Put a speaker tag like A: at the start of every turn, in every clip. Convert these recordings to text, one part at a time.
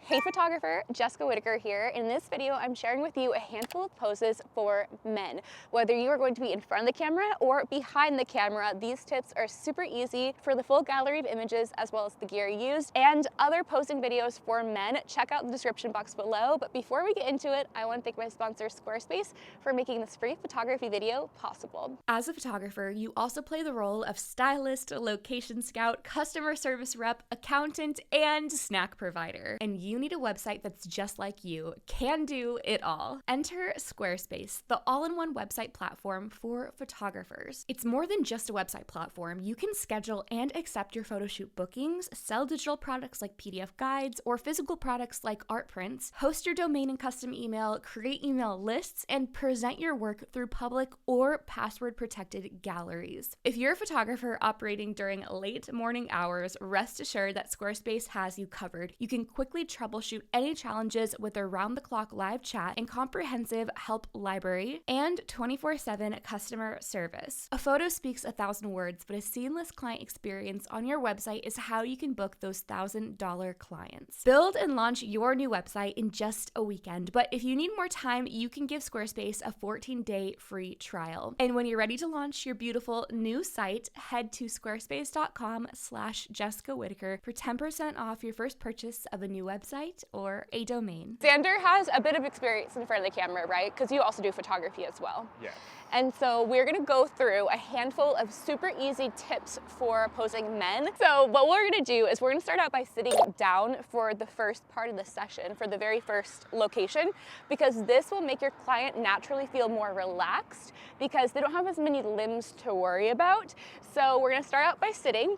A: Hey photographer, Jessica Whitaker here. In this video, I'm sharing with you a handful of poses for men. Whether you are going to be in front of the camera or behind the camera, these tips are super easy for the full gallery of images as well as the gear used and other posing videos for men. Check out the description box below. But before we get into it, I want to thank my sponsor Squarespace for making this free photography video possible.
B: As a photographer, you also play the role of stylist, location scout, customer service rep, accountant, and snack provider. And you need a website that's just like you, can do it all. Enter Squarespace, the all-in-one website platform for photographers. It's more than just a website platform. You can schedule and accept your photo shoot bookings, sell digital products like PDF guides, or physical products like art prints, host your domain and custom email, create email lists, and present your work through public or password-protected galleries. If you're a photographer operating during late morning hours, rest assured that Squarespace has you covered. You can quickly troubleshoot any challenges with their round-the-clock live chat and comprehensive help library and 24/7 customer service. A photo speaks 1,000 words, but a seamless client experience on your website is how you can book those $1,000 clients. Build and launch your new website in just a weekend, but if you need more time, you can give Squarespace a 14-day free trial. And when you're ready to launch your beautiful new site, head to squarespace.com/Jessica Whitaker for 10% off your first purchase of a new website or a domain.
A: Xander has a bit of experience in front of the camera, right? Because you also do photography as well.
C: Yeah.
A: And so we're gonna go through a handful of super easy tips for posing men. So what we're gonna do is we're gonna start out by sitting down for the first part of the session, for the very first location, because this will make your client naturally feel more relaxed because they don't have as many limbs to worry about. So we're gonna start out by sitting.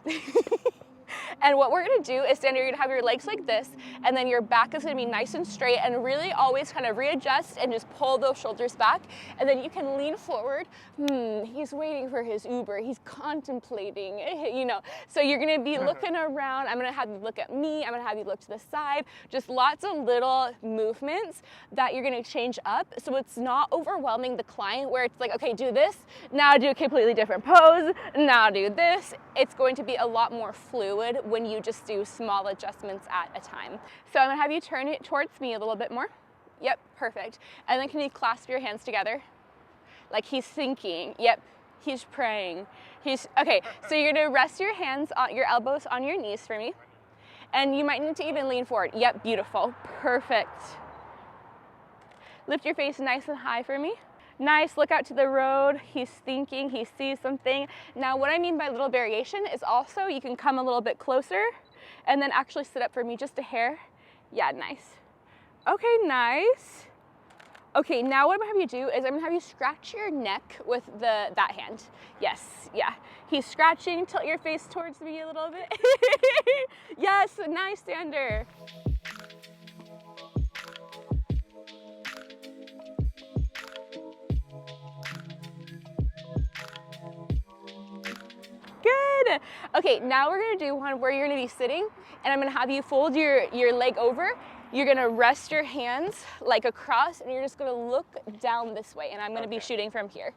A: And what we're gonna do is you're gonna have your legs like this, and then your back is gonna be nice and straight, and really always kind of readjust and just pull those shoulders back. And then you can lean forward. He's waiting for his Uber. He's contemplating, you know. So you're gonna be looking around. I'm gonna have you look at me. I'm gonna have you look to the side. Just lots of little movements that you're gonna change up. So it's not overwhelming the client where it's like, okay, do this, now do a completely different pose, now do this. It's going to be a lot more fluid when you just do small adjustments at a time. So I'm gonna have you turn it towards me a little bit more. Yep, perfect. And then can you clasp your hands together? Like he's thinking. Yep, he's praying. Okay, so you're gonna rest your hands on your elbows on your knees for me. And you might need to even lean forward. Yep, beautiful, perfect. Lift your face nice and high for me. Nice, look out to the road. He's thinking, he sees something. Now what I mean by little variation is also you can come a little bit closer and then actually sit up for me just a hair. Yeah, nice. Okay, nice. Okay, now what I'm gonna have you do is I'm gonna have you scratch your neck with that hand. Yes, yeah. He's scratching, tilt your face towards me a little bit. Yes, nice, Xander. Good. Okay, now we're gonna do one where you're gonna be sitting and I'm gonna have you fold your leg over. You're gonna rest your hands like across and you're just gonna look down this way and I'm gonna be shooting from here.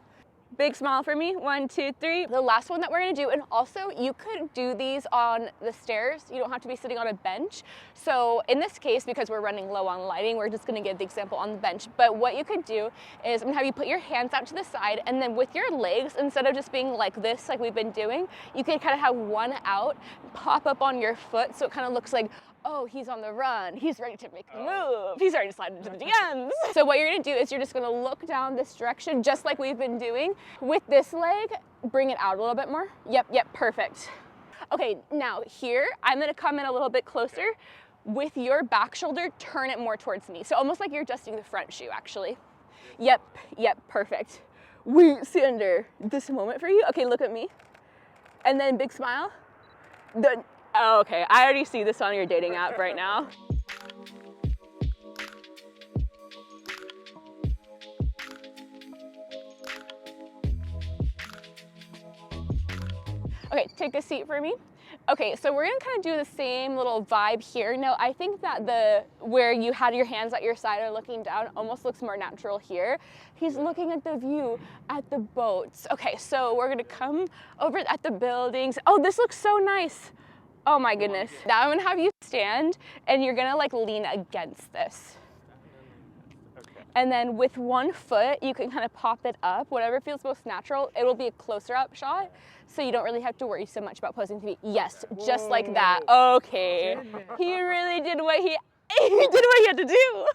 A: Big smile for me, 1, 2, 3. The last one that we're gonna do, and also you could do these on the stairs. You don't have to be sitting on a bench. So in this case, because we're running low on lighting, we're just gonna give the example on the bench. But what you could do is I'm gonna have you put your hands out to the side and then with your legs, instead of just being like this, like we've been doing, you can kind of have one out, pop up on your foot so it kind of looks like, oh, he's on the run. He's ready to make a move. He's ready to slide into the DMs. So what you're gonna do is you're just gonna look down this direction, just like we've been doing. With this leg, bring it out a little bit more. Yep, perfect. Okay, now here, I'm gonna come in a little bit closer. With your back shoulder, turn it more towards me. So almost like you're adjusting the front shoe, actually. Yep, perfect. Xander, this moment for you. Okay, look at me. And then big smile. Oh, okay, I already see this on your dating app right now. Okay, take a seat for me. Okay, so we're gonna kind of do the same little vibe here. Now, I think that where you had your hands at your side or looking down almost looks more natural here. He's looking at the view, at the boats. Okay, so we're gonna come over at the buildings. Oh, this looks so nice. Oh my goodness. Now I'm gonna have you stand and you're gonna like lean against this. And then with one foot, you can kind of pop it up, whatever feels most natural. It will be a closer up shot, so you don't really have to worry so much about posing TV. Yes, just like that. Okay. He really did what he did what he had to do.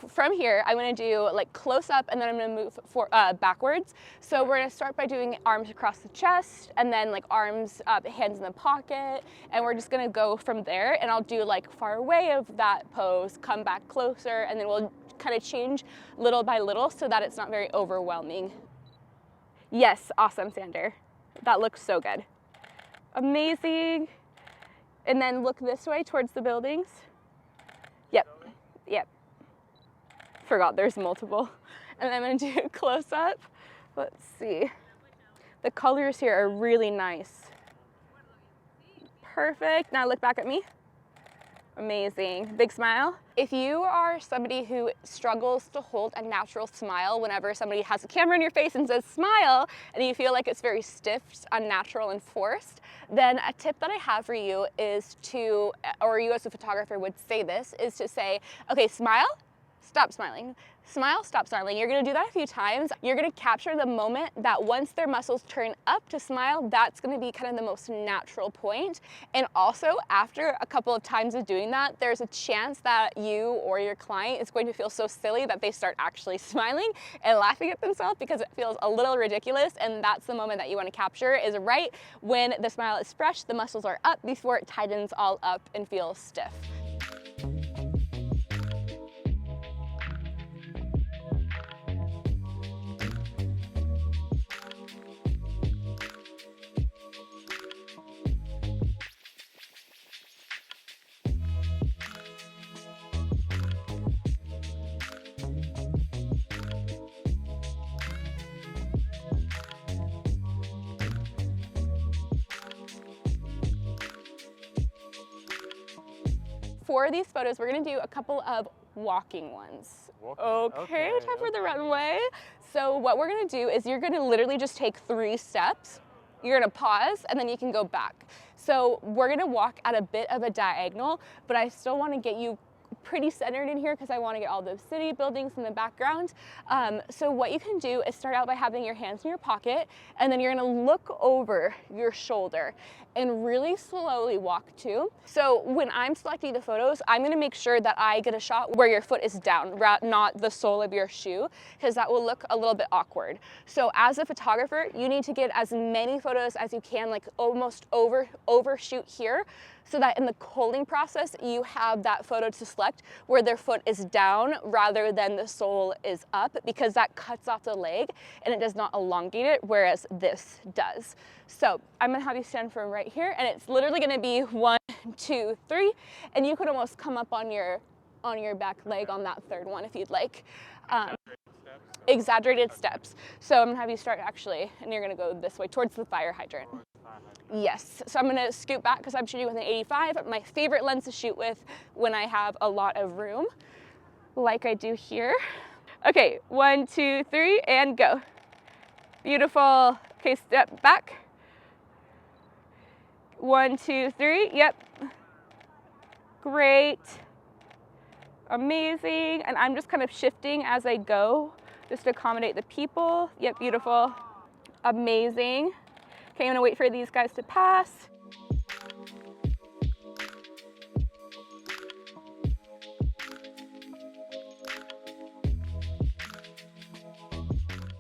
A: From here, I'm gonna do like close up and then I'm gonna move backwards. So we're gonna start by doing arms across the chest and then like arms up, hands in the pocket. And we're just gonna go from there and I'll do like far away of that pose, come back closer, and then we'll kind of change little by little so that it's not very overwhelming. Yes, awesome, Sander. That looks so good. Amazing. And then look this way towards the buildings. Yep, yep. Forgot there's multiple. And I'm gonna do close up. Let's see. The colors here are really nice. Perfect. Now look back at me. Amazing. Big smile. If you are somebody who struggles to hold a natural smile whenever somebody has a camera in your face and says smile, and you feel like it's very stiff, unnatural, and forced, then a tip that I have for you is to, or you as a photographer would say this, is to say, okay, smile, stop smiling. Smile, stop smiling. You're gonna do that a few times. You're gonna capture the moment that once their muscles turn up to smile, that's gonna be kind of the most natural point. And also, after a couple of times of doing that, there's a chance that you or your client is going to feel so silly that they start actually smiling and laughing at themselves because it feels a little ridiculous. And that's the moment that you wanna capture, is right when the smile is fresh, the muscles are up before it tightens all up and feels stiff. For these photos, we're gonna do a couple of walking ones. Okay, time for the runway. So what we're gonna do is you're gonna literally just take 3 steps. You're gonna pause and then you can go back. So we're gonna walk at a bit of a diagonal, but I still wanna get you pretty centered in here because I want to get all those city buildings in the background. So what you can do is start out by having your hands in your pocket, and then you're going to look over your shoulder and really slowly walk too. So when I'm selecting the photos, I'm going to make sure that I get a shot where your foot is down, not the sole of your shoe, because that will look a little bit awkward. So as a photographer, you need to get as many photos as you can, like almost overshoot here, so that in the culling process, you have that photo to select where their foot is down rather than the sole is up, because that cuts off the leg and it does not elongate it, whereas this does. So I'm gonna have you stand from right here, and it's literally gonna be 1, 2, 3, and you could almost come up on your back leg on that third one if you'd like. Exaggerated steps. So I'm gonna have you start actually, and you're gonna go this way towards the fire hydrant. Yes, so I'm gonna scoot back because I'm shooting with an 85, my favorite lens to shoot with when I have a lot of room, like I do here. Okay, 1, 2, 3, and go. Beautiful. Okay, step back. 1, 2, 3, yep. Great. Amazing, and I'm just kind of shifting as I go, just to accommodate the people. Yep, beautiful. Amazing. Okay, I'm gonna wait for these guys to pass.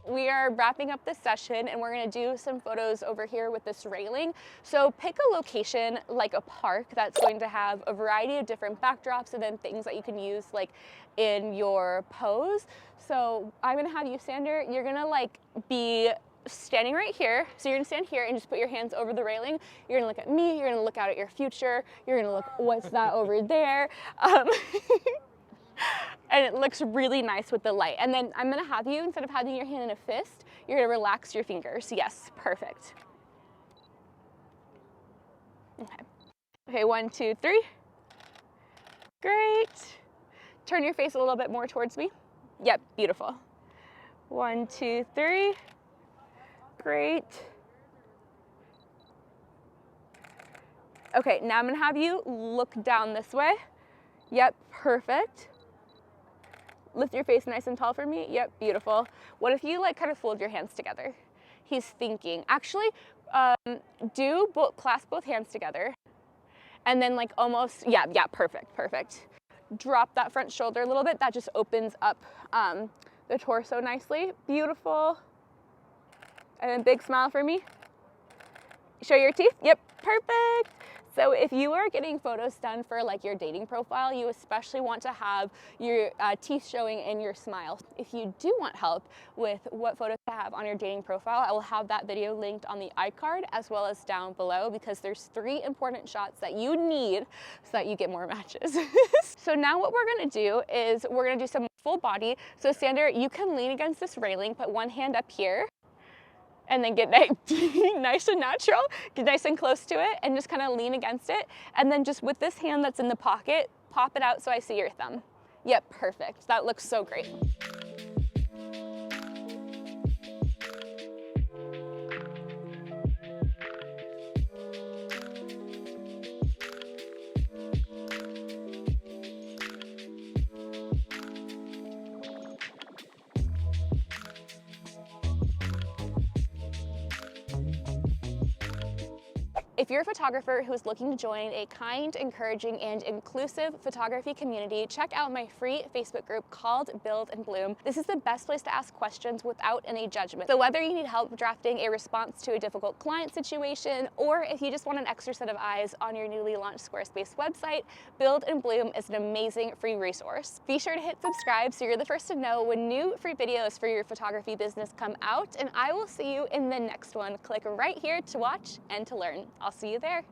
A: We are wrapping up this session and we're gonna do some photos over here with this railing. So pick a location like a park that's going to have a variety of different backdrops and then things that you can use like in your pose. So I'm gonna have you, Sander, you're gonna like be standing right here. So you're gonna stand here and just put your hands over the railing. You're gonna look at me, you're gonna look out at your future, you're gonna look, what's that over there? And it looks really nice with the light. And then I'm gonna have you, instead of having your hand in a fist, you're gonna relax your fingers. Yes, perfect. Okay. Okay, 1, 2, 3. Great. Turn your face a little bit more towards me. Yep, beautiful. 1, 2, 3. Great. Okay, now I'm gonna have you look down this way. Yep, perfect. Lift your face nice and tall for me. Yep, beautiful. What if you like kind of fold your hands together? He's thinking. Actually, clasp both hands together. And then like almost, yeah, perfect, perfect. Drop that front shoulder a little bit. That just opens up the torso nicely. Beautiful. And then big smile for me. Show your teeth. Yep, perfect. So if you are getting photos done for like your dating profile, you especially want to have your teeth showing and your smile. If you do want help with what photos to have on your dating profile, I will have that video linked on the iCard as well as down below, because there's 3 important shots that you need so that you get more matches. So now what we're gonna do is we're gonna do some full body. So Sander, you can lean against this railing, put one hand up here, and then get nice and natural, get nice and close to it, and just kind of lean against it. And then just with this hand that's in the pocket, pop it out so I see your thumb. Yep, perfect. That looks so great. If you're a photographer who is looking to join a kind, encouraging, and inclusive photography community, check out my free Facebook group called Build and Bloom. This is the best place to ask questions without any judgment. So whether you need help drafting a response to a difficult client situation, or if you just want an extra set of eyes on your newly launched Squarespace website, Build and Bloom is an amazing free resource. Be sure to hit subscribe so you're the first to know when new free videos for your photography business come out, and I will see you in the next one. Click right here to watch and to learn. I'll see you there.